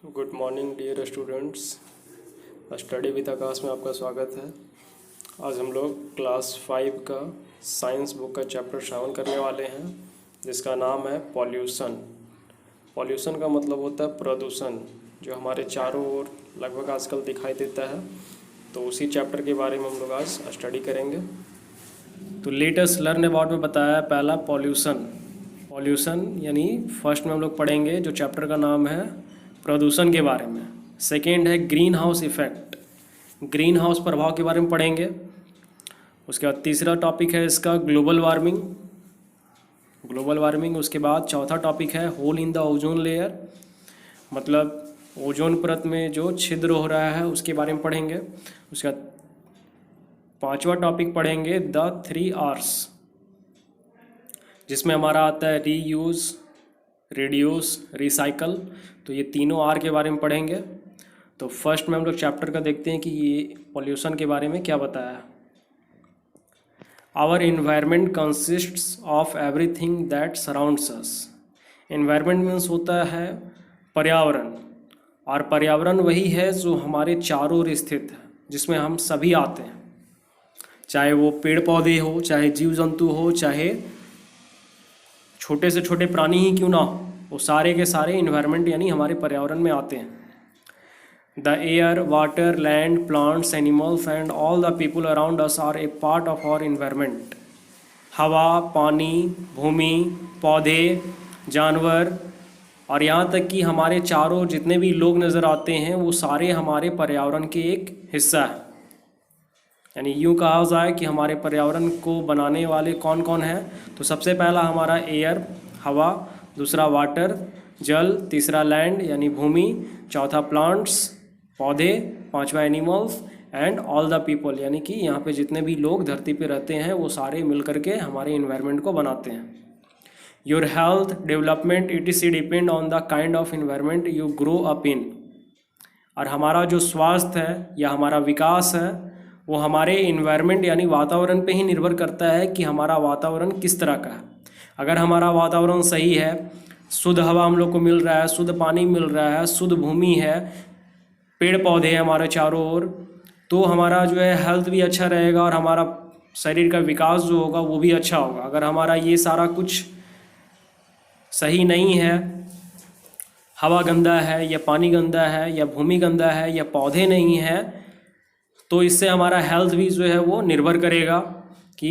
Good morning dear students. Study with Aakash में आपका स्वागत है। आज हम लोग क्लास 5 का साइंस बुक का चैप्टर श्रवण करने वाले हैं, जिसका नाम है पॉल्यूशन। पॉल्यूशन का मतलब होता है प्रदूषण, जो हमारे चारों ओर लगभग आजकल दिखाई देता है। तो उसी चैप्टर के बारे में हम लोग आज स्टडी करेंगे। तो लेट अस लर्न अबाउट में बताया पहला पॉल्यूशन। पॉल्यूशन यानी फर्स्ट में हम लोग पढ़ेंगे जो चैप्टर का नाम है प्रदूषण के बारे में। सेकेंड है green house effect, green house प्रभाव के बारे में पढ़ेंगे। उसके बाद तीसरा टॉपिक है इसका ग्लोबल वार्मिंग, ग्लोबल वार्मिंग। उसके बाद चौथा टॉपिक है hole in the ozone layer, मतलब ओजोन परत में जो छिद्र हो रहा है उसके बारे में पढ़ेंगे। उसके बाद पांचवा टॉपिक पढ़ेंगे द 3 Rs, जिसमें हमारा आता है रीयूज़, रिड्यूस, रिसाइकल। तो ये तीनों आर के बारे में पढ़ेंगे। तो फर्स्ट में हम लोग चैप्टर का देखते हैं कि ये पॉल्यूशन के बारे में क्या बताया है। Our environment consists of everything that surrounds us. Environment means होता है पर्यावरण, और पर्यावरण वही है जो हमारे चारों ओर स्थित है, जिसमें हम सभी आते हैं, चाहे वो पेड़ पौधे हो, चाहे जीव जंतु हो, चाहे छोटे से छोटे प्राणी ही क्यों ना हो, वो सारे के सारे इन्वायरमेंट यानी हमारे पर्यावरण में आते हैं। The air, water, land, plants, animals and all the people around us are a part of our environment. हवा, पानी, भूमि, पौधे, जानवर और यहाँ तक कि हमारे चारों जितने भी लोग नज़र आते हैं वो सारे हमारे पर्यावरण के एक हिस्सा है। यानी यूँ कहा जाए कि हमारे पर्यावरण को बनाने वाले कौन कौन हैं। तो सबसे पहला हमारा एयर, हवा, दूसरा वाटर, जल, तीसरा लैंड यानी भूमि, चौथा प्लांट्स, पौधे, पांचवा animals and all the people, यानी कि यहाँ पे जितने भी लोग धरती पे रहते हैं वो सारे मिल करके हमारे इन्वायरमेंट को बनाते हैं। Your health, development etc depend on the kind of environment you grow up in. और हमारा जो स्वास्थ्य है या हमारा विकास है वो हमारे इन्वायरमेंट यानी वातावरण पे ही निर्भर करता है कि हमारा वातावरण किस तरह का है। अगर हमारा वातावरण सही है, शुद्ध हवा हम लोग को मिल रहा है, शुद्ध पानी मिल रहा है, शुद्ध भूमि है, पेड़ पौधे हैं हमारे चारों ओर, तो हमारा जो है हेल्थ भी अच्छा रहेगा और हमारा शरीर का विकास जो होगा वो भी अच्छा होगा। अगर हमारा ये सारा कुछ सही नहीं है, हवा गंदा है या पानी गंदा है या भूमि गंदा है या पौधे नहीं हैं, तो इससे हमारा हेल्थ भी जो है वो निर्भर करेगा कि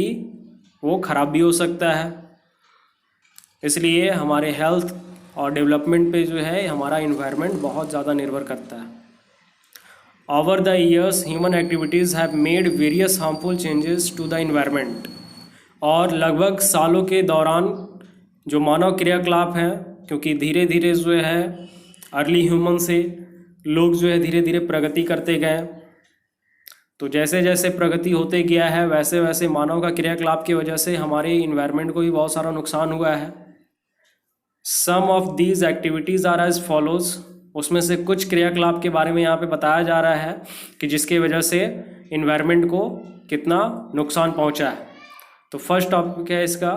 वो ख़राब भी हो सकता है। इसलिए हमारे हेल्थ और डेवलपमेंट पे जो है हमारा इन्वायरमेंट बहुत ज़्यादा निर्भर करता है। Over the years human activities have made various harmful changes to the environment. और लगभग सालों के दौरान जो मानव क्रियाकलाप हैं, क्योंकि धीरे धीरे जो है अर्ली ह्यूमन से लोग जो है धीरे धीरे प्रगति करते गए, तो जैसे जैसे प्रगति होते गया है वैसे वैसे मानव का क्रियाकलाप की वजह से हमारे इन्वायरमेंट को भी बहुत सारा नुकसान हुआ है। Some of these activities are as follows. उसमें से कुछ क्रियाकलाप के बारे में यहाँ पे बताया जा रहा है कि जिसके वजह से इन्वायरमेंट को कितना नुकसान पहुँचा है। तो फर्स्ट टॉपिक है इसका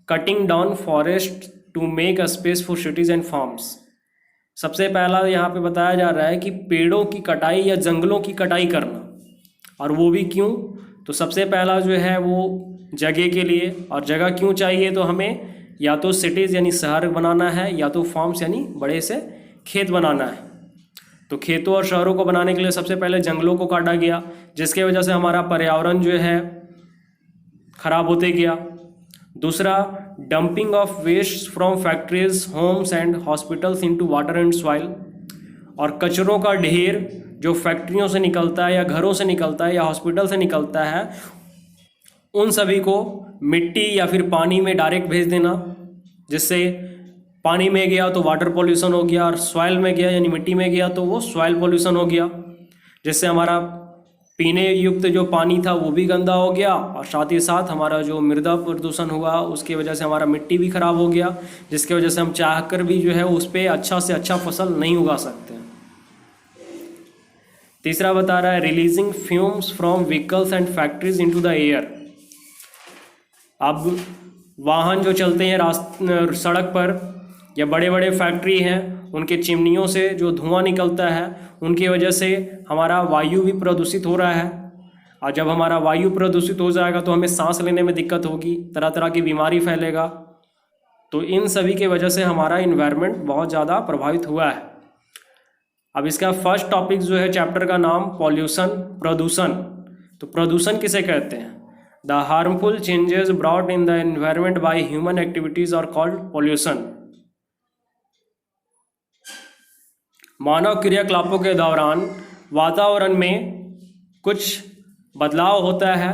cutting down forest to make a space for cities and farms. सबसे पहला यहाँ पे बताया जा रहा है कि पेड़ों की कटाई या जंगलों की कटाई करना, और वो भी क्यों। तो सबसे पहला जो है वो जगह के लिए, और जगह क्यों चाहिए, तो हमें या तो सिटीज़ यानी शहर बनाना है या तो फार्म्स यानी बड़े से खेत बनाना है। तो खेतों और शहरों को बनाने के लिए सबसे पहले जंगलों को काटा गया, जिसके वजह से हमारा पर्यावरण जो है ख़राब होते गया। दूसरा dumping of waste from factories, homes and hospitals into water and soil. और कचरों का ढेर जो फैक्ट्रियों से निकलता है या घरों से निकलता है या हॉस्पिटल से निकलता है, उन सभी को मिट्टी या फिर पानी में डायरेक्ट भेज देना, जिससे पानी में गया तो वाटर पॉल्यूशन हो गया, और सॉइल में गया यानी मिट्टी में गया तो वो सॉइल पॉल्यूशन हो गया, जिससे हमारा पीने युक्त जो पानी था वो भी गंदा हो गया, और साथ ही साथ हमारा जो मृदा प्रदूषण हुआ उसकी वजह से हमारा मिट्टी भी खराब हो गया, जिसकी वजह से हम चाह कर भी जो है उस पर अच्छा से अच्छा फसल नहीं उगा सकते। तीसरा बता रहा है releasing fumes from vehicles and factories into the air. अब वाहन जो चलते हैं सड़क पर या बड़े बड़े फैक्ट्री हैं उनके चिमनियों से जो धुआं निकलता है उनकी वजह से हमारा वायु भी प्रदूषित हो रहा है। और जब हमारा वायु प्रदूषित हो जाएगा तो हमें सांस लेने में दिक्कत होगी, तरह तरह की बीमारी फैलेगा। तो इन सभी के वजह से हमारा इन्वायरमेंट बहुत ज़्यादा प्रभावित हुआ है। अब इसका फर्स्ट टॉपिक जो है चैप्टर का नाम पॉल्यूशन, प्रदूषण। तो प्रदूषण किसे कहते हैं? The harmful changes brought in the environment by human activities are called pollution. मानव क्रियाकलापों के दौरान वातावरण में कुछ बदलाव होता है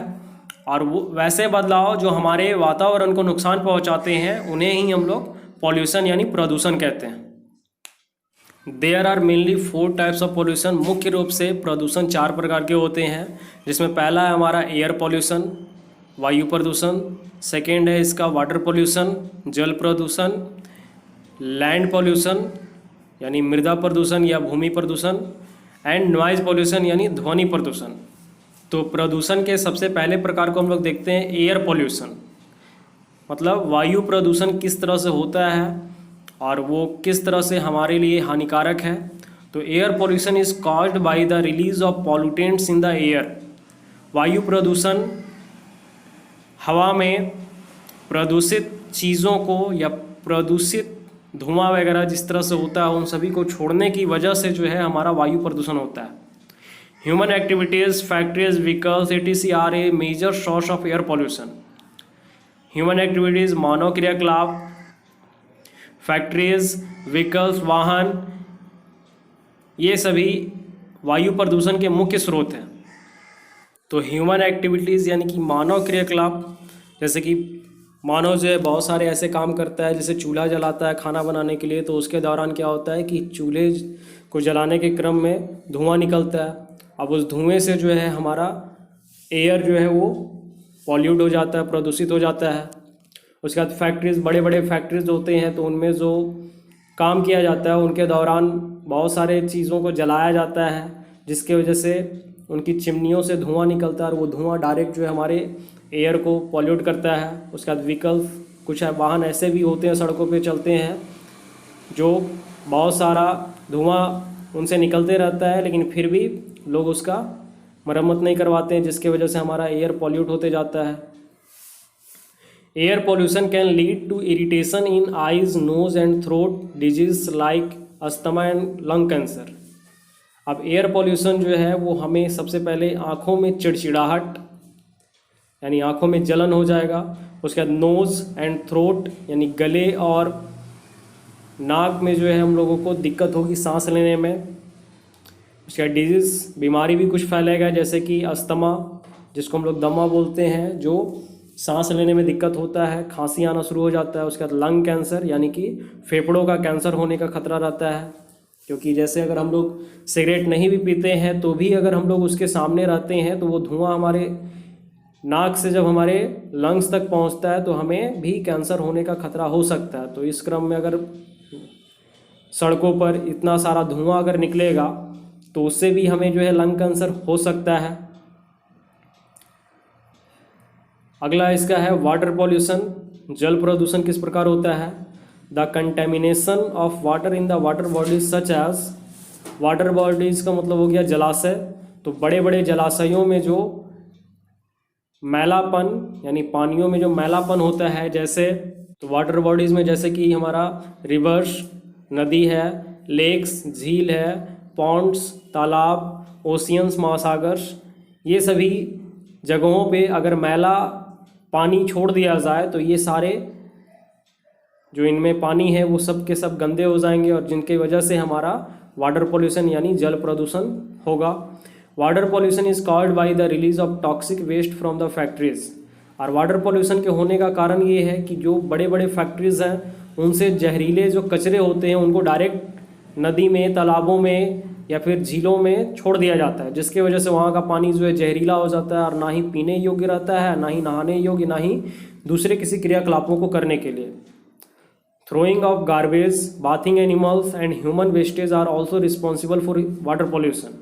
और वो वैसे बदलाव जो हमारे वातावरण को नुकसान पहुंचाते हैं उन्हें ही हम लोग पॉल्यूशन यानी प्रदूषण कहते हैं। There are mainly 4 types of pollution. मुख्य रूप से प्रदूषण 4 प्रकार के होते हैं, जिसमें पहला है हमारा एयर पॉल्यूशन, वायु प्रदूषण। सेकेंड है इसका वाटर पॉल्यूशन, जल प्रदूषण। लैंड पॉल्यूशन यानी मृदा प्रदूषण या भूमि प्रदूषण। एंड नॉइज पॉल्यूशन यानी ध्वनि प्रदूषण। तो प्रदूषण के सबसे पहले प्रकार को हम लोग देखते हैं एयर पॉल्यूशन, मतलब वायु प्रदूषण किस तरह से होता है और वो किस तरह से हमारे लिए हानिकारक है। तो air pollution is caused by the release of pollutants in the air. वायु प्रदूषण हवा में प्रदूषित चीज़ों को या प्रदूषित धुआं वगैरह जिस तरह से होता है उन सभी को छोड़ने की वजह से जो है हमारा वायु प्रदूषण होता है। Human activities, factories, vehicles etc are a major source of air pollution. Human activities, मानव क्रियाकलाप, फैक्ट्रीज, व्हीकल्स, वाहन, ये सभी वायु प्रदूषण के मुख्य स्रोत हैं। तो ह्यूमन एक्टिविटीज़ यानी कि मानव क्रियाकलाप, जैसे कि मानव जो है बहुत सारे ऐसे काम करता है, जैसे चूल्हा जलाता है खाना बनाने के लिए, तो उसके दौरान क्या होता है कि चूल्हे को जलाने के क्रम में धुआं निकलता है। अब उस धुएं से जो है हमारा एयर जो है वो पॉल्यूट हो जाता है, प्रदूषित हो जाता है। उसके बाद फैक्ट्रीज, बड़े बड़े फैक्ट्रीज होते हैं तो उनमें जो काम किया जाता है उनके दौरान बहुत सारे चीज़ों को जलाया जाता है, जिसके वजह से उनकी चिमनियों से धुआं निकलता है और वो धुआं डायरेक्ट जो है हमारे एयर को पॉल्यूट करता है। उसके बाद व्हीकल्स, कुछ वाहन ऐसे भी होते हैं सड़कों पे चलते हैं जो बहुत सारा धुआं उनसे निकलते रहता है, लेकिन फिर भी लोग उसका मरम्मत नहीं करवाते हैं, जिसके वजह से हमारा एयर पॉल्यूट होते जाता है। Air pollution can lead to irritation in eyes, nose and throat disease like asthma and lung cancer. अब एयर पॉल्यूशन जो है वो हमें सबसे पहले आँखों में चिड़चिड़ाहट यानी आँखों में जलन हो जाएगा। उसके बाद नोज़ एंड थ्रोट यानी गले और नाक में जो है हम लोगों को दिक्कत होगी सांस लेने में। उसके बाद डिजीज़, बीमारी भी कुछ फैलेगा, जैसे कि अस्थमा, जिसको हम लोग दमा बोलते हैं, जो सांस लेने में दिक्कत होता है, खांसी आना शुरू हो जाता है। उसके बाद लंग कैंसर यानी कि फेफड़ों का कैंसर होने का खतरा रहता है, क्योंकि जैसे अगर हम लोग सिगरेट नहीं भी पीते हैं तो भी अगर हम लोग उसके सामने रहते हैं तो वो धुआं हमारे नाक से जब हमारे लंग्स तक पहुंचता है तो हमें भी कैंसर होने का खतरा हो सकता है। तो इस क्रम में अगर सड़कों पर इतना सारा धुआं अगर निकलेगा तो उससे भी हमें जो है लंग कैंसर हो सकता है। अगला इसका है वाटर पॉल्यूशन, जल प्रदूषण किस प्रकार होता है? The contamination of water in the water bodies such as, water bodies का मतलब हो गया जलाशय। तो बड़े बड़े जलाशयों में जो मैलापन यानी पानियों में जो मैलापन होता है, जैसे तो वाटर बॉडीज़ में जैसे कि हमारा रिवर्स, नदी है, लेक्स, झील है, पॉन्ड्स, तालाब, ओशियंस, महासागर, ये सभी जगहों पे अगर मैला पानी छोड़ दिया जाए तो ये सारे जो इनमें पानी है वो सब के सब गंदे हो जाएंगे और जिनकी वजह से हमारा वाटर पॉल्यूशन यानी जल प्रदूषण होगा। Water pollution is called by the release of toxic waste from the factories. और वाटर पॉल्यूशन के होने का कारण ये है कि जो बड़े बड़े फैक्ट्रीज हैं उनसे जहरीले जो कचरे होते हैं उनको डायरेक्ट नदी में, तालाबों में या फिर झीलों में छोड़ दिया जाता है, जिसकी वजह से वहाँ का पानी जो है जहरीला हो जाता है और ना ही पीने योग्य रहता है, ना ही नहाने योग्य, ना ही दूसरे किसी क्रियाकलापों को करने के लिए। Throwing of garbage, bathing animals and human wastage are also responsible for water pollution.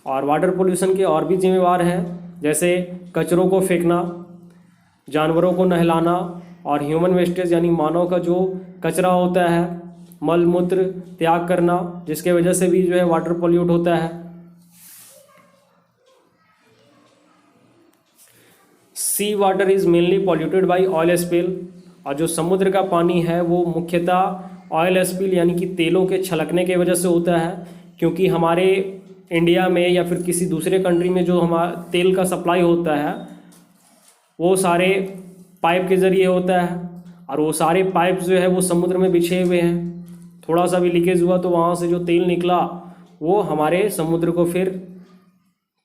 और वाटर पोल्यूशन के और भी जिम्मेवार हैं, जैसे कचरों को फेंकना, जानवरों को नहलाना और ह्यूमन वेस्टेज यानी मानव का जो कचरा होता है मल मूत्र त्याग करना, जिसके वजह से भी जो है वाटर पॉल्यूट होता है। Sea water is mainly polluted by oil spill, और जो समुद्र का पानी है वो मुख्यतः ऑयल स्पिल यानी कि तेलों के छलकने की वजह से होता है, क्योंकि हमारे इंडिया में या फिर किसी दूसरे कंट्री में जो हमारा तेल का सप्लाई होता है वो सारे पाइप के ज़रिए होता है, और वो सारे पाइप जो है वो समुद्र में बिछे हुए हैं। थोड़ा सा भी लीकेज हुआ तो वहाँ से जो तेल निकला वो हमारे समुद्र को फिर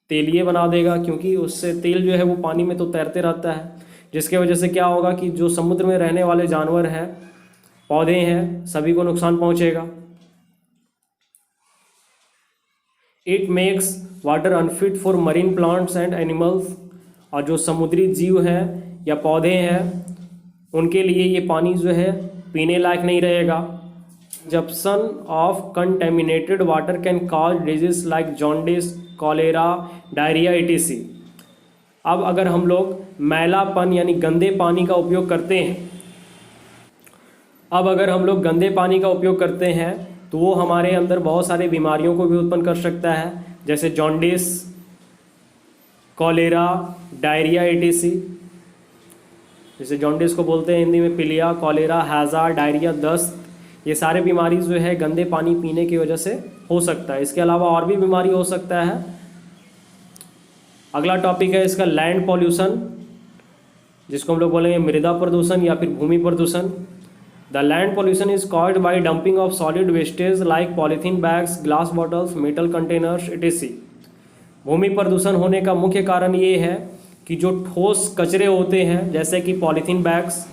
तेलीय बना देगा, क्योंकि उससे तेल जो है वो पानी में तो तैरते रहता है, जिसके वजह से क्या होगा कि जो समुद्र में रहने वाले जानवर हैं, पौधे हैं, सभी को नुकसान पहुँचेगा। It makes water unfit for marine plants and animals, और जो समुद्री जीव हैं या पौधे हैं उनके लिए ये पानी जो है पीने लायक नहीं रहेगा। Consumption of contaminated water can cause disease like jaundice, cholera, diarrhoea etc। अब अगर हम लोग मैलापन यानी गंदे पानी का उपयोग करते हैं, तो वो हमारे अंदर बहुत सारे बीमारियों को भी उत्पन्न कर सकता है, जैसे जॉन्डिस, कॉलेरा, डायरिया etc। जैसे जॉन्डिस को बोलते हैं हिंदी में पीलिया, कॉलेरा, हैजा, डायरिया, दस्त, ये सारे बीमारी जो है गंदे पानी पीने की वजह से हो सकता है। इसके अलावा और भी बीमारी हो सकता है। अगला टॉपिक है इसका लैंड पॉल्यूशन, जिसको हम लोग बोलेंगे मृदा प्रदूषण या फिर भूमि प्रदूषण। The land pollution is caused by dumping of solid wastage like polythene bags, glass bottles, metal containers etc। भूमि प्रदूषण होने का मुख्य कारण ये है कि जो ठोस कचरे होते हैं, जैसे कि पॉलीथीन बैग्स,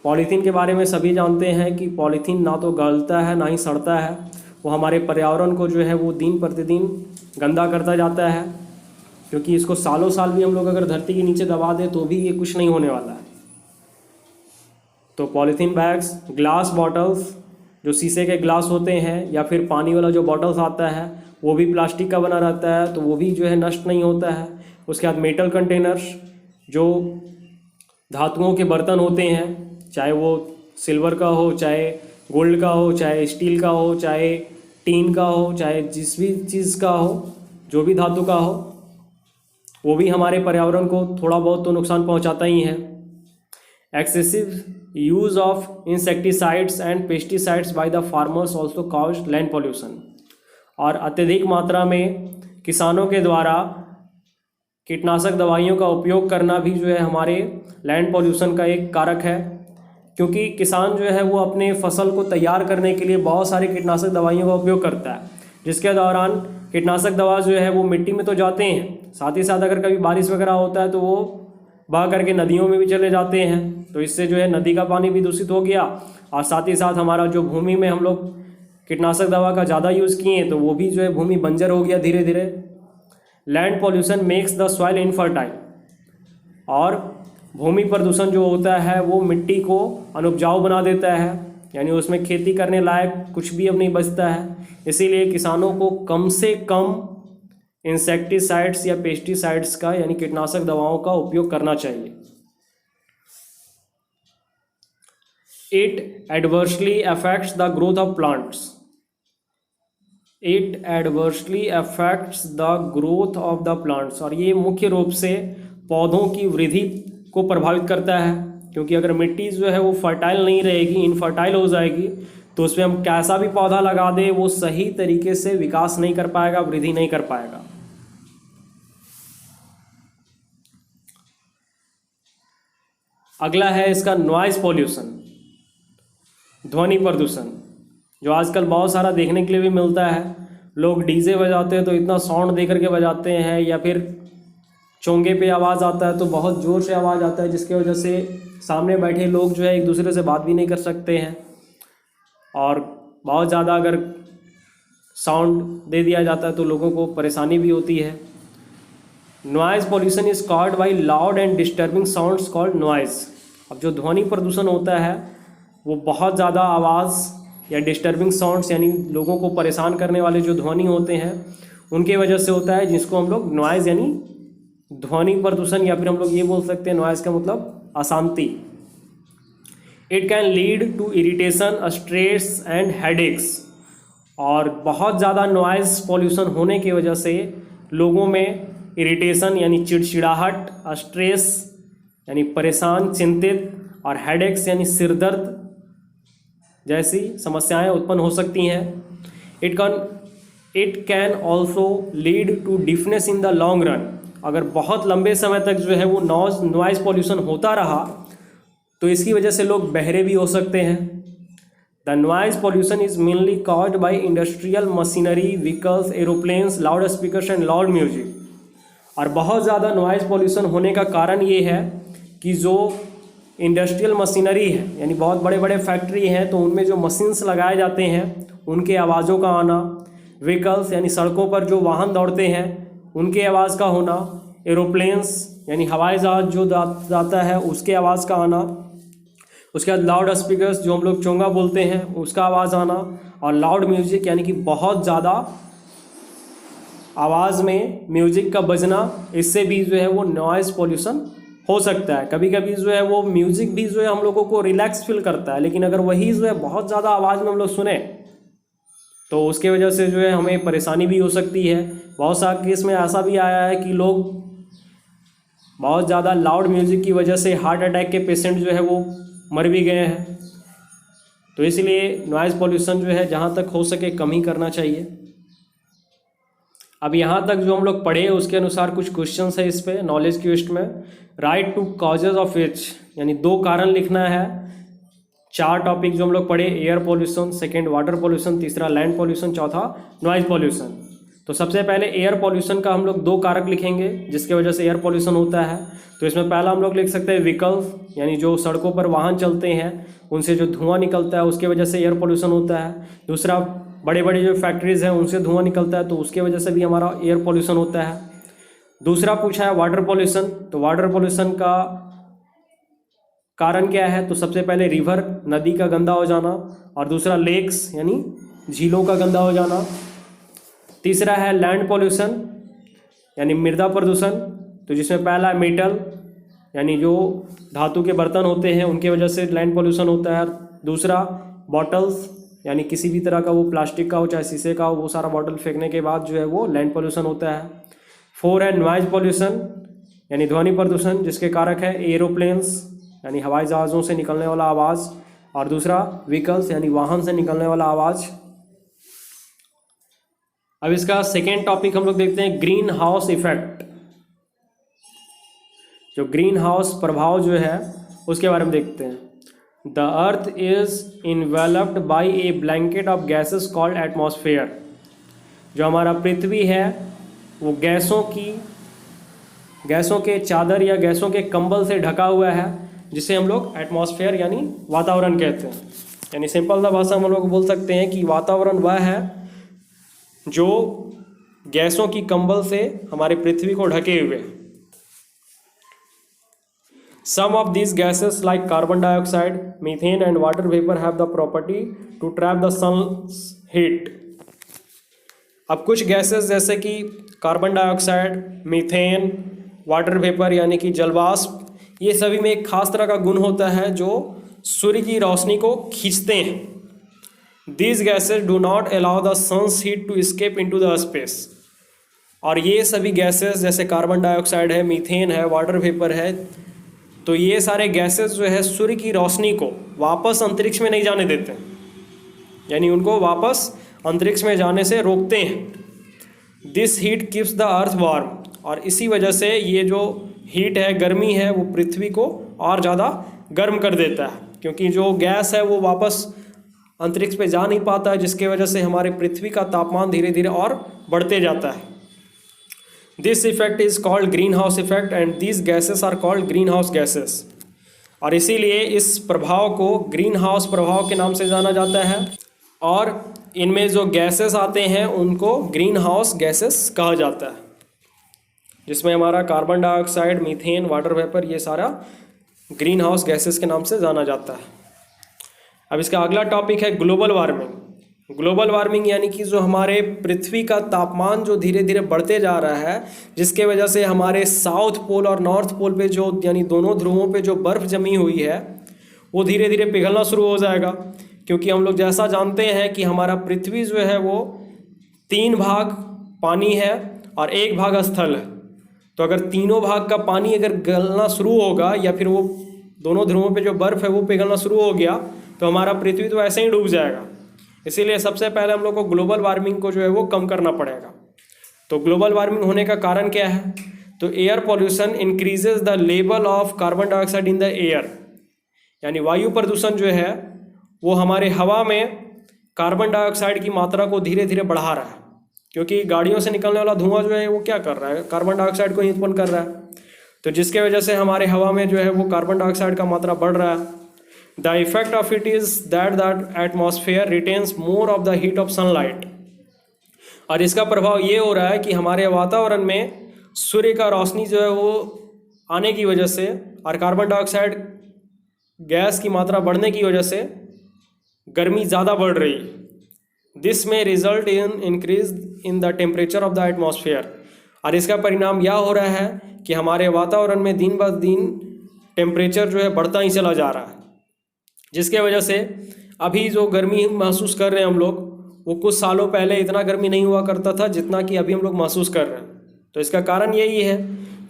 पॉलीथीन के बारे में सभी जानते हैं कि पॉलीथीन ना तो गलता है ना ही सड़ता है, वो हमारे पर्यावरण को जो है वो दिन प्रतिदिन गंदा करता जाता है, क्योंकि इसको सालों साल भी हम लोग अगर धरती के नीचे दबा दें तो भी ये कुछ नहीं होने वाला है। तो पॉलीथीन बैग्स, ग्लास बॉटल्स, जो शीशे के ग्लास होते हैं, या फिर पानी वाला जो बॉटल्स आता है वो भी प्लास्टिक का बना रहता है, तो वो भी जो है नष्ट नहीं होता है। उसके बाद मेटल कंटेनर्स, जो धातुओं के बर्तन होते हैं, चाहे वो सिल्वर का हो, चाहे गोल्ड का हो, चाहे स्टील का हो, चाहे टीन का हो, चाहे जिस भी चीज़ का हो, जो भी धातु का हो, वो भी हमारे पर्यावरण को थोड़ा बहुत तो नुकसान पहुंचाता ही है। Excessive use of insecticides and pesticides by the farmers also cause land pollution, और अत्यधिक मात्रा में किसानों के द्वारा कीटनाशक दवाइयों का उपयोग करना भी जो है हमारे लैंड पॉल्यूशन का एक कारक है, क्योंकि किसान जो है वो अपने फसल को तैयार करने के लिए बहुत सारे कीटनाशक दवाइयों का उपयोग करता है, जिसके दौरान कीटनाशक दवा जो है वो मिट्टी में तो जाते हैं, साथ ही साथ अगर कभी बारिश वगैरह होता है तो वो बह करके नदियों में भी चले जाते हैं, तो इससे जो है नदी का पानी भी दूषित हो गया, और साथ ही साथ हमारा जो भूमि में हम लोग कीटनाशक दवा का ज़्यादा यूज़ किए तो वो भी जो है भूमि बंजर हो गया धीरे धीरे। Land pollution makes the soil infertile, और भूमि प्रदूषण जो होता है वो मिट्टी को अनुपजाऊ बना देता है, यानी उसमें खेती करने लायक कुछ भी अब नहीं बचता है। इसीलिए किसानों को कम से कम इंसेक्टिसाइड्स या पेस्टिसाइड्स का यानी कीटनाशक दवाओं का उपयोग करना चाहिए। It adversely affects the growth of plants, it adversely affects the growth of the plants, और ये मुख्य रूप से पौधों की वृद्धि को प्रभावित करता है, क्योंकि अगर मिट्टी जो है वो फर्टाइल नहीं रहेगी, इनफर्टाइल हो जाएगी, तो उसमें हम कैसा भी पौधा लगा दें वो सही तरीके से विकास नहीं कर पाएगा, वृद्धि नहीं कर पाएगा। अगला है इसका नॉइज पॉल्यूशन, ध्वनि प्रदूषण, जो आजकल बहुत सारा देखने के लिए भी मिलता है। लोग डीजे बजाते हैं तो इतना साउंड दे करके बजाते हैं, या फिर चोंगे पे आवाज़ आता है तो बहुत ज़ोर से आवाज़ आता है, जिसकी वजह से सामने बैठे लोग जो है एक दूसरे से बात भी नहीं कर सकते हैं, और बहुत ज़्यादा अगर साउंड दे दिया जाता है तो लोगों को परेशानी भी होती है। Noise pollution is called bye loud and disturbing sounds called noise. अब जो ध्वनि प्रदूषण होता है वो बहुत ज़्यादा आवाज़ या डिस्टर्बिंग साउंड्स यानी लोगों को परेशान करने वाले जो ध्वनि होते हैं उनके वजह से होता है, जिसको हम लोग नॉइज़ यानी ध्वनि प्रदूषण, या फिर हम लोग ये बोल सकते हैं नॉइज़ का मतलब अशांति। It can lead to irritation, stress and headaches. और बहुत ज़्यादा नॉइज़ पॉल्यूशन होने की वजह से लोगों में इरिटेशन यानी चिड़चिड़ाहट, स्ट्रेस यानी परेशान, चिंतित, और हेडेक्स यानी सिरदर्द जैसी समस्याएं उत्पन्न हो सकती हैं। It can also lead to deafness in the long run. अगर बहुत लंबे समय तक जो है वो नॉइज़ पॉल्यूशन होता रहा तो इसकी वजह से लोग बहरे भी हो सकते हैं। The noise pollution is mainly caused by industrial machinery, vehicles, aeroplanes, loud speakers and loud music. और बहुत ज़्यादा नॉइज़ पॉल्यूशन होने का कारण ये है कि जो इंडस्ट्रियल मशीनरी है यानी बहुत बड़े बड़े फैक्ट्री हैं तो उनमें जो मशीन्स लगाए जाते हैं उनके आवाज़ों का आना, व्हीकल्स यानी सड़कों पर जो वाहन दौड़ते हैं उनके आवाज़ का होना, एरोप्लेन्स यानी हवाई जहाज जो जाता है उसके आवाज़ का आना, उसके बाद लाउड स्पीकर्स जो हम लोग चोंगा बोलते हैं उसका आवाज़ आना, और लाउड म्यूजिक यानी कि बहुत ज़्यादा आवाज़ में म्यूजिक का बजना, इससे भी जो है वो नॉइज़ पॉल्यूशन हो सकता है। कभी कभी जो है वो म्यूजिक भी जो है हम लोगों को रिलैक्स फील करता है, लेकिन अगर वही जो है बहुत ज़्यादा आवाज़ में हम लोग सुने तो उसके वजह से जो है हमें परेशानी भी हो सकती है। बहुत सारे केस में ऐसा भी आया है कि लोग बहुत ज़्यादा लाउड म्यूजिक की वजह से हार्ट अटैक के पेशेंट जो है वो मर भी गए हैं। तो इसलिए नॉइज़ पॉल्यूशन जो है जहाँ तक हो सके कम ही करना चाहिए। अब यहाँ तक जो हम लोग पढ़े उसके अनुसार कुछ क्वेश्चंस है इस पे नॉलेज क्वेस्ट में। Write two causes of each यानी 2 कारण लिखना है। 4 टॉपिक जो हम लोग पढ़े, air pollution, second water pollution, तीसरा लैंड पॉल्यूशन, चौथा नॉइज़ पॉल्यूशन। तो सबसे पहले एयर पॉल्यूशन का हम लोग 2 कारक लिखेंगे जिसके वजह से एयर पॉल्यूशन होता है। तो इसमें पहला हम लोग लिख सकते हैं व्हीकल्स यानी जो सड़कों पर वाहन चलते हैं उनसे जो धुआं निकलता है उसके वजह से एयर पॉल्यूशन होता है। दूसरा बड़े बड़े जो फैक्ट्रीज़ हैं उनसे धुआं निकलता है तो उसके वजह से भी हमारा एयर पॉल्यूशन होता है। दूसरा पूछा है वाटर पॉल्यूशन, तो वाटर पॉल्यूशन का कारण क्या है? तो सबसे पहले रिवर नदी का गंदा हो जाना, और दूसरा लेक्स यानी झीलों का गंदा हो जाना। तीसरा है लैंड पॉल्यूशन यानी मृदा प्रदूषण, तो जिसमें पहला है मेटल यानी जो धातु के बर्तन होते हैं उनके वजह से लैंड पॉल्यूशन होता है। दूसरा बॉटल्स यानी किसी भी तरह का वो प्लास्टिक का हो चाहे शीशे का हो, वो सारा बॉटल फेंकने के बाद जो है वो लैंड पॉल्यूशन होता है। 4 है नॉइज़ पॉल्यूशन यानी ध्वनि प्रदूषण, जिसके कारक है एरोप्लेन्स यानी हवाई जहाज़ों से निकलने वाला आवाज़, और दूसरा व्हीकल्स यानी वाहन से निकलने वाला आवाज़। अब इसका सेकेंड टॉपिक हम लोग देखते हैं ग्रीन हाउस इफेक्ट। जो ग्रीन हाउस प्रभाव जो है उसके बारे में देखते हैं। The earth is enveloped by A blanket of gases called atmosphere. जो हमारा पृथ्वी है वो गैसों के चादर या गैसों के कंबल से ढका हुआ है, जिसे हम लोग एटमॉस्फेयर यानी वातावरण कहते हैं। यानी सिंपल सा भाषा हम लोग बोल सकते हैं कि वातावरण वह है जो गैसों की कंबल से हमारे पृथ्वी को ढके हुए। Some of these gases like carbon dioxide, methane and water vapor have the property to trap the sun's heat. अब कुछ गैसेस जैसे कि carbon dioxide, methane, water vapour यानी कि जलवाष्प, ये सभी में एक खास तरह का गुण होता है जो सूर्य की रोशनी को खींचते हैं। These gases do not allow the sun's heat to escape into the space. और ये सभी गैसेस जैसे कार्बन डाइऑक्साइड है, मीथेन है, वाटर वेपर है, तो ये सारे गैसेस जो है सूर्य की रोशनी को वापस अंतरिक्ष में नहीं जाने देते, यानी उनको वापस अंतरिक्ष में जाने से रोकते हैं। This heat keeps the earth warm, और इसी वजह से ये जो हीट है, गर्मी है, वो पृथ्वी को और ज़्यादा गर्म कर देता है, क्योंकि जो गैस है वो वापस अंतरिक्ष पे जा नहीं पाता है, जिसके वजह से हमारे पृथ्वी का तापमान धीरे धीरे और बढ़ते जाता है। This effect is called greenhouse effect and these gases are called greenhouse gases. और इसीलिए इस प्रभाव को ग्रीन हाउस प्रभाव के नाम से जाना जाता है, और इनमें जो गैसेस आते हैं उनको ग्रीन हाउस गैसेस कहा जाता है, जिसमें हमारा carbon dioxide, methane, water vapour, ये सारा ग्रीन हाउस गैसेस के नाम से जाना जाता है। अब इसका अगला टॉपिक है ग्लोबल वार्मिंग। ग्लोबल वार्मिंग यानी कि जो हमारे पृथ्वी का तापमान जो धीरे धीरे बढ़ते जा रहा है, जिसके वजह से हमारे साउथ पोल और नॉर्थ पोल पे जो यानी दोनों ध्रुवों पे जो बर्फ़ जमी हुई है वो धीरे धीरे पिघलना शुरू हो जाएगा, क्योंकि हम लोग जैसा जानते हैं कि हमारा पृथ्वी जो है वो 3 भाग पानी है और 1 भाग स्थल है। तो अगर तीनों भाग का पानी अगर गलना शुरू होगा या फिर वो दोनों ध्रुवों पे जो बर्फ़ है वो पिघलना शुरू हो गया तो हमारा पृथ्वी तो ऐसे ही डूब जाएगा। इसीलिए सबसे पहले हम लोग को ग्लोबल वार्मिंग को जो है वो कम करना पड़ेगा। तो ग्लोबल वार्मिंग होने का कारण क्या है? तो air pollution increases the level of carbon dioxide in the air, यानी वायु प्रदूषण जो है वो हमारे हवा में कार्बन डाइऑक्साइड की मात्रा को धीरे धीरे बढ़ा रहा है, क्योंकि गाड़ियों से निकलने वाला धुआं जो है वो क्या कर रहा है? कार्बन डाइऑक्साइड को ही उत्पन्न कर रहा है। तो जिसके वजह से हमारे हवा में जो है वो कार्बन डाइऑक्साइड का मात्रा बढ़ रहा है। The effect of it is that atmosphere retains more of the heat of sunlight. और इसका प्रभाव ये हो रहा है कि हमारे वातावरण में सूर्य का रोशनी जो है वो आने की वजह से और कार्बन डाइऑक्साइड गैस की मात्रा बढ़ने की वजह से गर्मी ज़्यादा बढ़ रही है। दिस में result in increase in the temperature of the atmosphere. और इसका परिणाम यह हो रहा है कि हमारे वातावरण में दिन ब दिन टेम्परेचर जो है बढ़ता ही चला जा रहा है, जिसके वजह से अभी जो गर्मी महसूस कर रहे हैं हम लोग, वो कुछ सालों पहले इतना गर्मी नहीं हुआ करता था जितना कि अभी हम लोग महसूस कर रहे हैं। तो इसका कारण यही है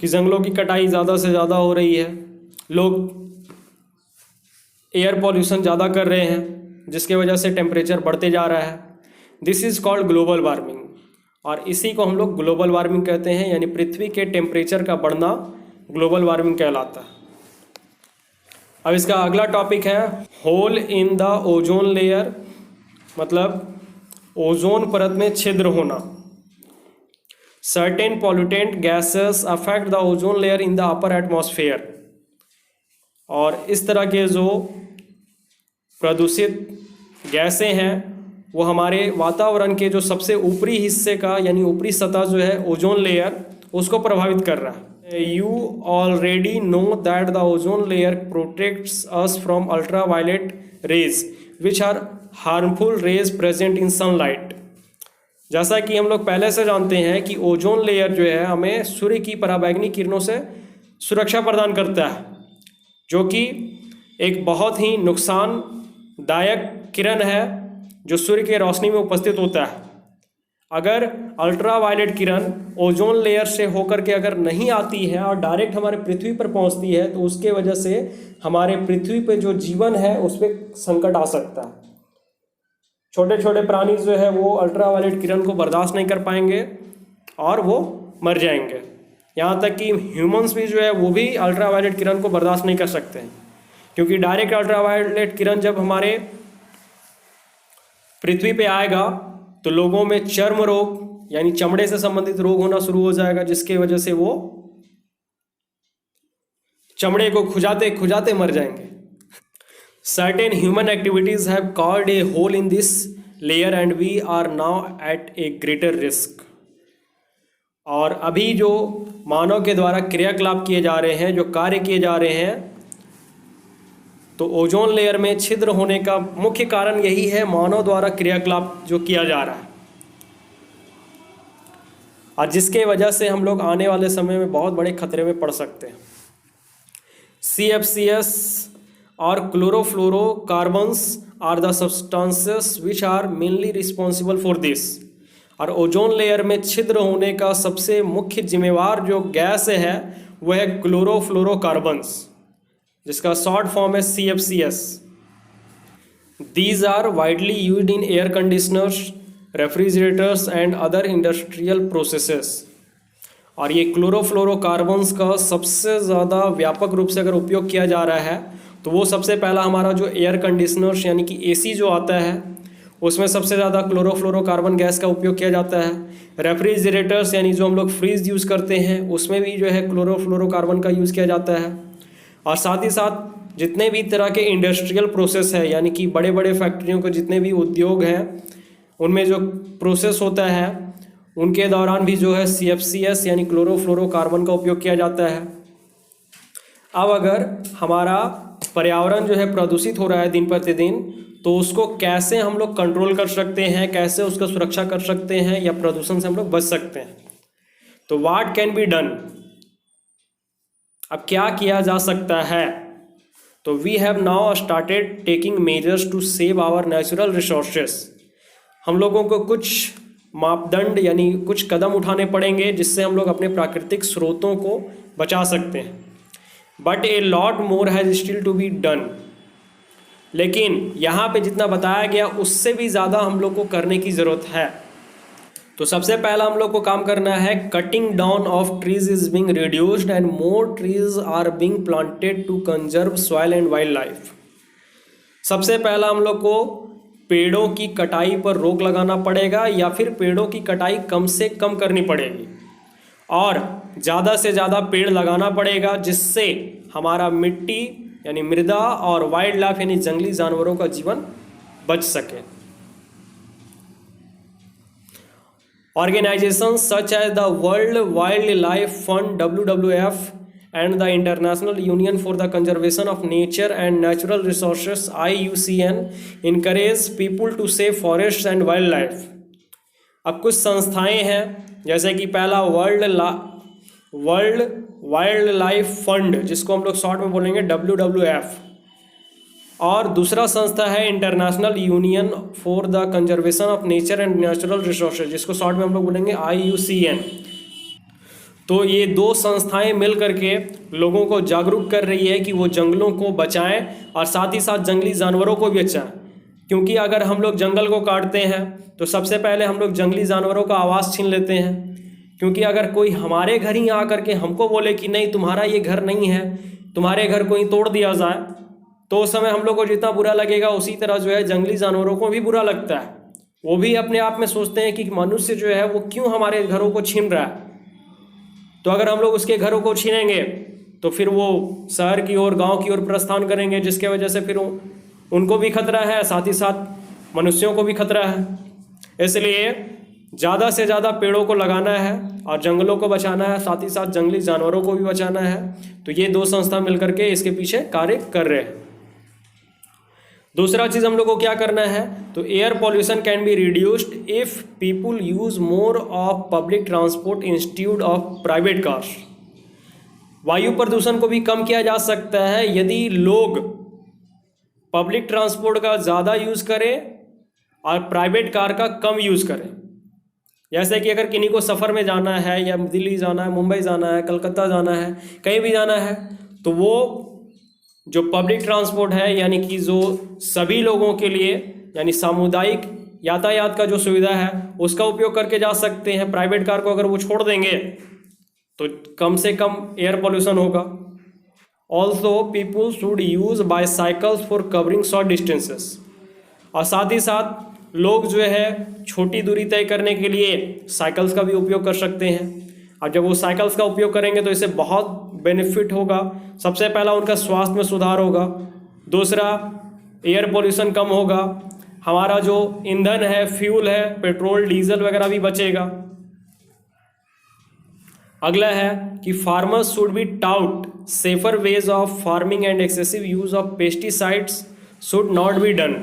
कि जंगलों की कटाई ज़्यादा से ज़्यादा हो रही है, लोग एयर पॉल्यूशन ज़्यादा कर रहे हैं, जिसके वजह से टेम्परेचर बढ़ते जा रहा है। This is called global warming, और इसी को हम लोग ग्लोबल वार्मिंग कहते हैं, यानी पृथ्वी के टेम्परेचर का बढ़ना ग्लोबल वार्मिंग कहलाता है। अब इसका अगला टॉपिक है hole in the ozone layer, मतलब ओजोन परत में छिद्र होना। Certain pollutant gases affect the ozone layer in the upper atmosphere. और इस तरह के जो प्रदूषित गैसें हैं वो हमारे वातावरण के जो सबसे ऊपरी हिस्से का, यानी ऊपरी सतह जो है ओजोन लेयर, उसको प्रभावित कर रहा है। You already know that the ozone layer protects us from ultraviolet rays, which are harmful rays present in sunlight. जैसा कि हम लोग पहले से जानते हैं कि ओजोन लेयर जो है हमें सूर्य की पराबैंगनी किरणों से सुरक्षा प्रदान करता है, जो कि एक बहुत ही नुकसानदायक किरण है जो सूर्य के रोशनी में उपस्थित होता है। अगर अल्ट्रावायलेट किरण ओजोन लेयर से होकर के अगर नहीं आती है और डायरेक्ट हमारे पृथ्वी पर पहुंचती है तो उसके वजह से हमारे पृथ्वी पे जो जीवन है उस पर संकट आ सकता है। छोटे छोटे प्राणी जो है वो अल्ट्रावायलेट किरण को बर्दाश्त नहीं कर पाएंगे और वो मर जाएंगे। यहाँ तक कि ह्यूमंस भी जो है वो भी अल्ट्रावायलेट किरण को बर्दाश्त नहीं कर सकते हैं, क्योंकि डायरेक्ट अल्ट्रावायलेट किरण जब हमारे पृथ्वी पे आएगा तो लोगों में चर्म रोग यानी चमड़े से संबंधित रोग होना शुरू हो जाएगा, जिसके वजह से वो चमड़े को खुजाते खुजाते मर जाएंगे। Certain human activities have called a hole in this layer and we are now at a greater risk. और अभी जो मानव के द्वारा क्रियाकलाप किए जा रहे हैं, जो कार्य किए जा रहे हैं, तो ओजोन लेयर में छिद्र होने का मुख्य कारण यही है, मानव द्वारा क्रियाकलाप जो किया जा रहा है, और जिसके वजह से हम लोग आने वाले समय में बहुत बड़े खतरे में पड़ सकते हैं। CFCs और chlorofluorocarbons are the substances which are mainly responsible for this. और ओजोन लेयर में छिद्र होने का सबसे मुख्य जिम्मेवार जो गैस है वह है क्लोरोफ्लोरोकार्बन्स, जिसका शॉर्ट फॉर्म है CFCs। These are widely used in air conditioners, refrigerators and other industrial processes। और ये क्लोरोफ्लोरोकार्बन्स का सबसे ज़्यादा व्यापक रूप से अगर उपयोग किया जा रहा है तो वो सबसे पहला हमारा जो एयर कंडीशनर्स यानी कि AC जो आता है उसमें सबसे ज़्यादा क्लोरोफ्लोरोकार्बन गैस का उपयोग किया जाता है। रेफ्रिजरेटर्स यानी जो हम लोग फ्रीज यूज़ करते हैं उसमें भी जो है क्लोरोफ्लोरोकार्बन का यूज़ किया जाता है। और साथ ही साथ जितने भी तरह के इंडस्ट्रियल प्रोसेस है, यानी कि बड़े बड़े फैक्ट्रियों के जितने भी उद्योग हैं उनमें जो प्रोसेस होता है उनके दौरान भी जो है CFCs यानी क्लोरोफ्लोरोकार्बन का उपयोग किया जाता है। अब अगर हमारा पर्यावरण जो है प्रदूषित हो रहा है दिन प्रतिदिन, तो उसको कैसे हम लोग कंट्रोल कर सकते हैं, कैसे उसका सुरक्षा कर सकते हैं या प्रदूषण से हम लोग बच सकते हैं। तो व्हाट कैन बी डन, अब क्या किया जा सकता है? तो we have now started taking measures to save our natural resources. हम लोगों को कुछ मापदंड यानी कुछ कदम उठाने पड़ेंगे जिससे हम लोग अपने प्राकृतिक स्रोतों को बचा सकते हैं। But a lot more has still to be done. लेकिन यहाँ पे जितना बताया गया उससे भी ज़्यादा हम लोग को करने की ज़रूरत है। तो सबसे पहला हम लोग को काम करना है, cutting down of trees is being reduced and more trees are being planted to conserve soil and wildlife. सबसे पहला हम लोग को पेड़ों की कटाई पर रोक लगाना पड़ेगा या फिर पेड़ों की कटाई कम से कम करनी पड़ेगी और ज़्यादा से ज़्यादा पेड़ लगाना पड़ेगा जिससे हमारा मिट्टी यानी मृदा और वाइल्ड लाइफ यानी जंगली जानवरों का जीवन बच सके। Organizations such as the World Wildlife Fund (WWF) and the International Union for the Conservation of Nature and Natural Resources (IUCN) encourage people to save forests and wildlife। अब कुछ संस्थाएं हैं जैसे कि पहला वर्ल्ड वाइल्ड लाइफ फंड जिसको हम लोग शॉर्ट में बोलेंगे WWF, और दूसरा संस्था है international union for the conservation of nature and natural resources जिसको शॉर्ट में हम लोग बोलेंगे IUCN। तो ये दो संस्थाएं मिल करके लोगों को जागरूक कर रही है कि वो जंगलों को बचाएं और साथ ही साथ जंगली जानवरों को भी बचाएं, क्योंकि अगर हम लोग जंगल को काटते हैं तो सबसे पहले हम लोग जंगली जानवरों का आवास छीन लेते हैं। क्योंकि अगर कोई हमारे घर ही आ करके हमको बोले कि नहीं तुम्हारा ये घर नहीं है, तुम्हारे घर को ही तोड़ दिया जाए, तो उस समय हम लोग को जितना बुरा लगेगा उसी तरह जो है जंगली जानवरों को भी बुरा लगता है। वो भी अपने आप में सोचते हैं कि मनुष्य जो है वो क्यों हमारे घरों को छीन रहा है। तो अगर हम लोग उसके घरों को छीनेंगे तो फिर वो शहर की ओर गांव की ओर प्रस्थान करेंगे, जिसके वजह से फिर उनको भी खतरा है, साथ ही साथ मनुष्यों को भी खतरा है। इसलिए ज़्यादा से ज़्यादा पेड़ों को लगाना है और जंगलों को बचाना है, साथ ही साथ जंगली जानवरों को भी बचाना है। तो ये दो संस्था मिलकर के इसके पीछे कार्य कर रहे हैं। दूसरा चीज़ हम लोग को क्या करना है, तो air pollution can be reduced if people use more of public transport institute of private cars. वायु प्रदूषण को भी कम किया जा सकता है यदि लोग पब्लिक ट्रांसपोर्ट का ज़्यादा यूज़ करें और प्राइवेट कार का कम यूज़ करें। जैसे कि अगर किन्हीं को सफ़र में जाना है या दिल्ली जाना है, मुंबई जाना है, कलकत्ता जाना है, कहीं भी जाना है, तो वो जो पब्लिक ट्रांसपोर्ट है यानी कि जो सभी लोगों के लिए यानी सामुदायिक यातायात का जो सुविधा है उसका उपयोग करके जा सकते हैं। प्राइवेट कार को अगर वो छोड़ देंगे तो कम से कम एयर पॉल्यूशन होगा। Also people should use bicycles for covering short distances. और साथ ही साथ लोग जो है छोटी दूरी तय करने के लिए साइकिल्स का भी उपयोग कर सकते हैं। और जब वो साइकिल्स का उपयोग करेंगे तो इससे बहुत बेनिफिट होगा। सबसे पहला उनका स्वास्थ्य में सुधार होगा, दूसरा एयर पोल्यूशन कम होगा, हमारा जो ईंधन है, फ्यूल है, पेट्रोल डीजल वगैरह भी बचेगा। अगला है कि farmers should be taut safer ways of farming and excessive use of pesticides should not be done.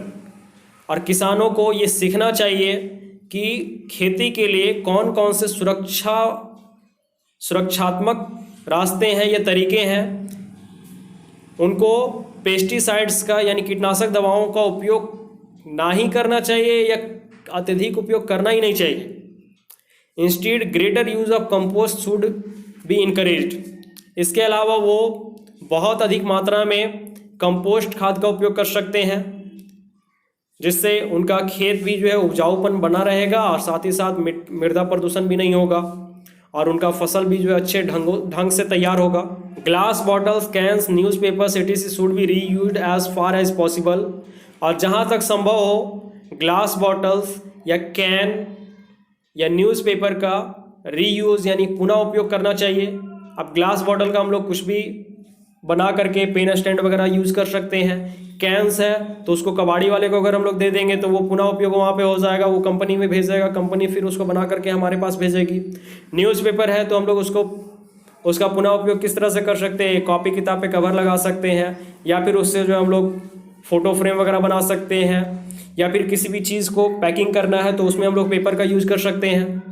और किसानों को ये सीखना चाहिए कि खेती के लिए कौन कौन से सुरक्षात्मक रास्ते हैं या तरीके हैं। उनको पेस्टिसाइड्स का यानी कीटनाशक दवाओं का उपयोग ना ही करना चाहिए या अत्यधिक उपयोग करना ही नहीं चाहिए। Instead greater use of compost should be encouraged. इसके अलावा वो बहुत अधिक मात्रा में कंपोस्ट खाद का उपयोग कर सकते हैं, जिससे उनका खेत भी जो है उपजाऊपन बना रहेगा और साथ ही साथ मृदा प्रदूषण भी नहीं होगा और उनका फसल भी जो है अच्छे ढंग से तैयार होगा। Glass bottles, cans, newspapers etc should be reused as far as possible. और जहाँ तक संभव हो ग्लास बॉटल्स या कैन या न्यूज़पेपर का रीयूज़ यानी पुनः उपयोग करना चाहिए। अब ग्लास बॉटल का हम लोग कुछ भी बना करके पेन स्टैंड वगैरह यूज़ कर सकते हैं। कैंस है तो उसको कबाड़ी वाले को अगर हम लोग दे देंगे तो वो पुनः उपयोग वहाँ पे हो जाएगा, वो कंपनी में भेज देगा, कंपनी फिर उसको बना करके हमारे पास भेजेगी। न्यूज़पेपर है तो हम लोग उसका पुनः उपयोग किस तरह से कर सकते हैं, कॉपी किताब पे कवर लगा सकते हैं या फिर उससे जो हम लोग फ़ोटो फ्रेम वगैरह बना सकते हैं, या फिर किसी भी चीज़ को पैकिंग करना है तो उसमें हम लोग पेपर का यूज़ कर सकते हैं,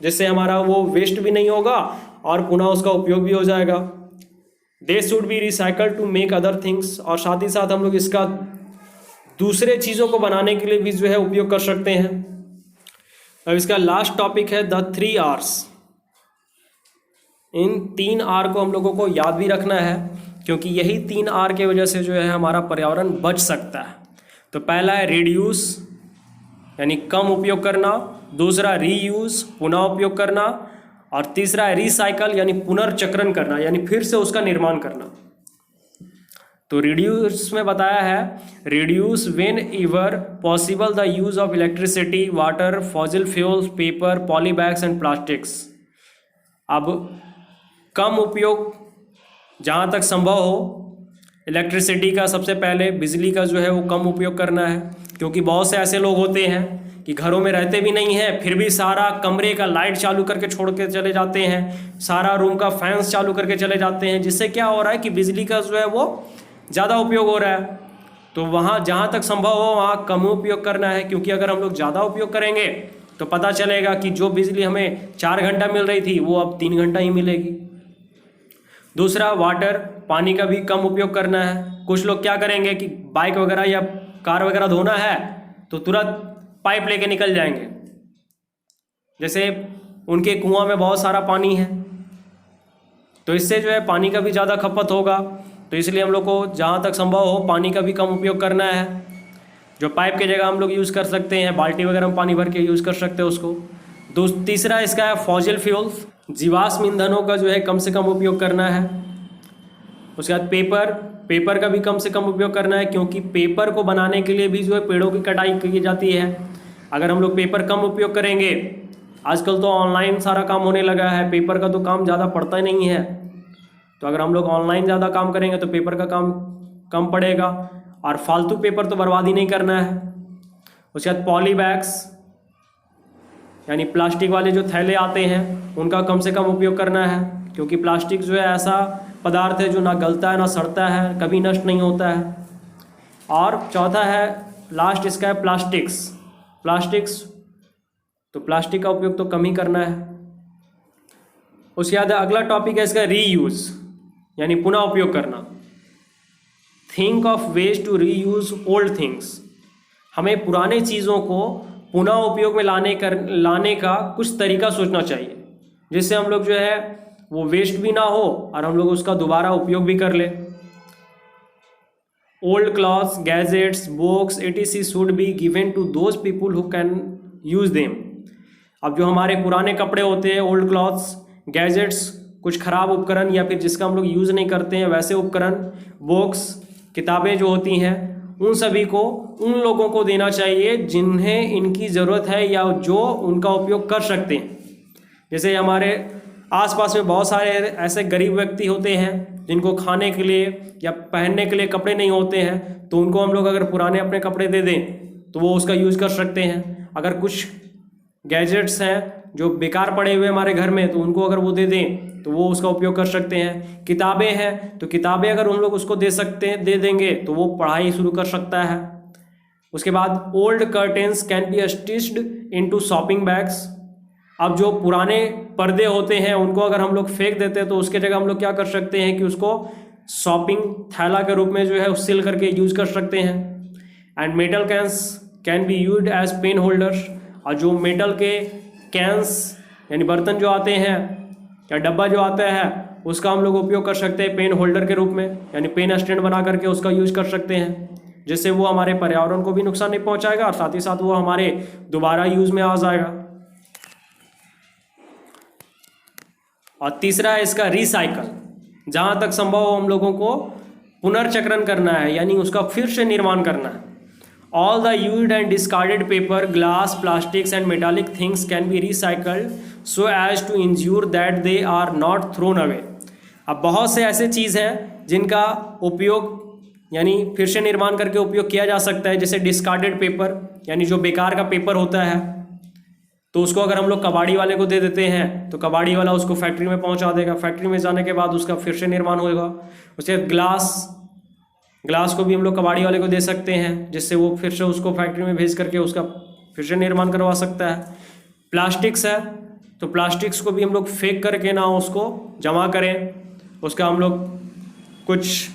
जिससे हमारा वो वेस्ट भी नहीं होगा और पुनः उसका उपयोग भी हो जाएगा। They should be recycle to make other things, और साथ ही साथ हम लोग इसका दूसरे चीज़ों को बनाने के लिए भी जो है उपयोग कर सकते हैं। अब इसका लास्ट टॉपिक है द 3 R's। इन 3 R को हम लोगों को याद भी रखना है, क्योंकि यही 3 R के वजह से जो है हमारा पर्यावरण बच सकता है। तो पहला है रिड्यूस यानी कम उपयोग करना, दूसरा रीयूज पुनः उपयोग करना, और तीसरा है रिसाइकल यानी पुनर्चक्रण करना यानी फिर से उसका निर्माण करना। तो रिड्यूस में बताया है reduce when ever possible the use of electricity, water, fossil fuels, paper, polybags and plastics. अब कम उपयोग जहाँ तक संभव हो, इलेक्ट्रिसिटी का सबसे पहले, बिजली का जो है वो कम उपयोग करना है, क्योंकि बहुत से ऐसे लोग होते हैं कि घरों में रहते भी नहीं हैं, फिर भी सारा कमरे का लाइट चालू करके छोड़ के चले जाते हैं, सारा रूम का फैंस चालू करके चले जाते हैं, जिससे क्या हो रहा है कि बिजली का जो है वो ज़्यादा उपयोग हो रहा है। तो वहाँ जहाँ तक संभव हो वहाँ कम उपयोग करना है, क्योंकि अगर हम लोग ज़्यादा उपयोग करेंगे तो पता चलेगा कि जो बिजली हमें 4 घंटा मिल रही थी वो अब 3 घंटा ही मिलेगी। दूसरा वाटर, पानी का भी कम उपयोग करना है। कुछ लोग क्या करेंगे कि बाइक वगैरह या कार वगैरह धोना है तो तुरंत पाइप लेके निकल जाएंगे, जैसे उनके कुआं में बहुत सारा पानी है, तो इससे जो है पानी का भी ज़्यादा खपत होगा। तो इसलिए हम लोग को जहाँ तक संभव हो पानी का भी कम उपयोग करना है। जो पाइप की जगह हम लोग यूज़ कर सकते हैं, बाल्टी वगैरह में पानी भर के यूज़ कर सकते हैं उसको। तीसरा इसका है फॉसिल फ्यूल्स, जीवाश्म ईंधनों का जो है कम से कम उपयोग करना है। उसके बाद पेपर का भी कम से कम उपयोग करना है, क्योंकि पेपर को बनाने के लिए भी जो है पेड़ों की कटाई की जाती है। अगर हम लोग पेपर कम उपयोग करेंगे, आजकल तो ऑनलाइन सारा काम होने लगा है, पेपर का तो काम ज़्यादा पड़ता ही नहीं है। तो अगर हम लोग ऑनलाइन ज़्यादा काम करेंगे तो पेपर का काम कम पड़ेगा, और फालतू पेपर तो बर्बाद ही नहीं करना है। उसके बाद पॉली बैग्स यानी प्लास्टिक वाले जो थैले आते हैं उनका कम से कम उपयोग करना है, क्योंकि प्लास्टिक जो है ऐसा पदार्थ है जो ना गलता है ना सड़ता है, कभी नष्ट नहीं होता है। और चौथा है लास्ट इसका है प्लास्टिक्स, तो प्लास्टिक का उपयोग तो कम ही करना है। उसके बाद अगला टॉपिक है इसका रीयूज़ यानी पुनः उपयोग करना। Think of ways to reuse old things. हमें पुराने चीज़ों को पुनः उपयोग में लाने का कुछ तरीका सोचना चाहिए, जिससे हम लोग जो है वो वेस्ट भी ना हो और हम लोग उसका दोबारा उपयोग भी कर ले। Old clothes, gadgets, books etc should be given to those people who can use them. अब जो हमारे पुराने कपड़े होते हैं, ओल्ड क्लॉथ्स, गैजेट्स, कुछ ख़राब उपकरण या फिर जिसका हम लोग यूज़ नहीं करते हैं वैसे उपकरण, बुक्स, किताबें जो होती हैं, उन सभी को उन लोगों को देना चाहिए जिन्हें इनकी ज़रूरत है या जो उनका उपयोग कर सकते हैं। जैसे हमारे आसपास में बहुत सारे ऐसे गरीब व्यक्ति होते हैं जिनको खाने के लिए या पहनने के लिए कपड़े नहीं होते हैं, तो उनको हम लोग अगर पुराने अपने कपड़े दे दें तो वो उसका यूज़ कर सकते हैं। अगर कुछ गैजेट्स हैं जो बेकार पड़े हुए हमारे घर में, तो उनको अगर वो दे दें तो वो उसका उपयोग कर सकते हैं। किताबें हैं तो किताबें अगर उन लोग उसको दे देंगे तो वो पढ़ाई शुरू कर सकता है। उसके बाद old curtains can be stitched into shopping bags. अब जो पुराने पर्दे होते हैं उनको अगर हम लोग फेंक देते हैं तो उसके जगह हम लोग क्या कर सकते हैं कि उसको शॉपिंग थैला के रूप में जो है सिल करके यूज़ कर सकते हैं। And metal cans can be used as pen holders. और जो मेटल के कैंस यानी बर्तन जो आते हैं या डब्बा जो आता है उसका हम लोग उपयोग कर सकते हैं पेन होल्डर के रूप में, यानी पेन स्टैंड बना करके उसका यूज़ कर सकते हैं, जिससे वो हमारे पर्यावरण को भी नुकसान नहीं पहुंचाएगा और साथ ही साथ वो हमारे दोबारा यूज़ में आ जाएगा। और तीसरा है इसका रिसाइकल। जहाँ तक संभव हो हम लोगों को पुनर्चक्रण करना है, यानी उसका फिर से निर्माण करना है। All the used and discarded paper, glass, plastics and metallic things can be recycled so as to ensure that they are not thrown away। अब बहुत से ऐसे चीज़ हैं जिनका उपयोग यानी फिर से निर्माण करके उपयोग किया जा सकता है, जैसे डिस्कार्डेड पेपर यानी जो बेकार का पेपर होता है, तो उसको अगर हम लोग कबाड़ी वाले को दे देते हैं तो कबाड़ी वाला उसको फैक्ट्री में पहुंचा देगा। फैक्ट्री में जाने के बाद उसका फिर से निर्माण होगा। उसके ग्लास को भी हम लोग कबाड़ी वाले को दे सकते हैं, जिससे वो फिर से उसको फैक्ट्री में भेज करके उसका फिर से निर्माण करवा सकता है। प्लास्टिक्स है तो प्लास्टिक्स को भी हम लोग फेंक करके ना उसको जमा करें, उसका हम लोग कुछ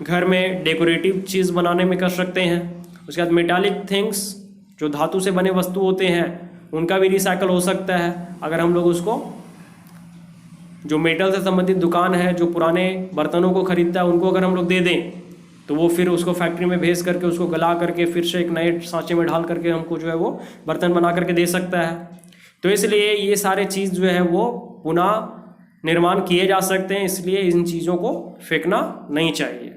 घर में डेकोरेटिव चीज़ बनाने में कर सकते हैं। उसके बाद मेटालिक थिंग्स, जो धातु से बने वस्तु होते हैं, उनका भी रिसाइकल हो सकता है। अगर हम लोग उसको, जो मेटल से संबंधित दुकान है जो पुराने बर्तनों को खरीदता है, उनको अगर हम लोग दे दें तो वो फिर उसको फैक्ट्री में भेज करके उसको गला करके फिर से एक नए सांचे में ढाल करके हमको जो है वो बर्तन बना करके दे सकता है। तो इसलिए ये सारे चीज़ जो है वो पुनः निर्माण किए जा सकते हैं, इसलिए इन चीज़ों को फेंकना नहीं चाहिए।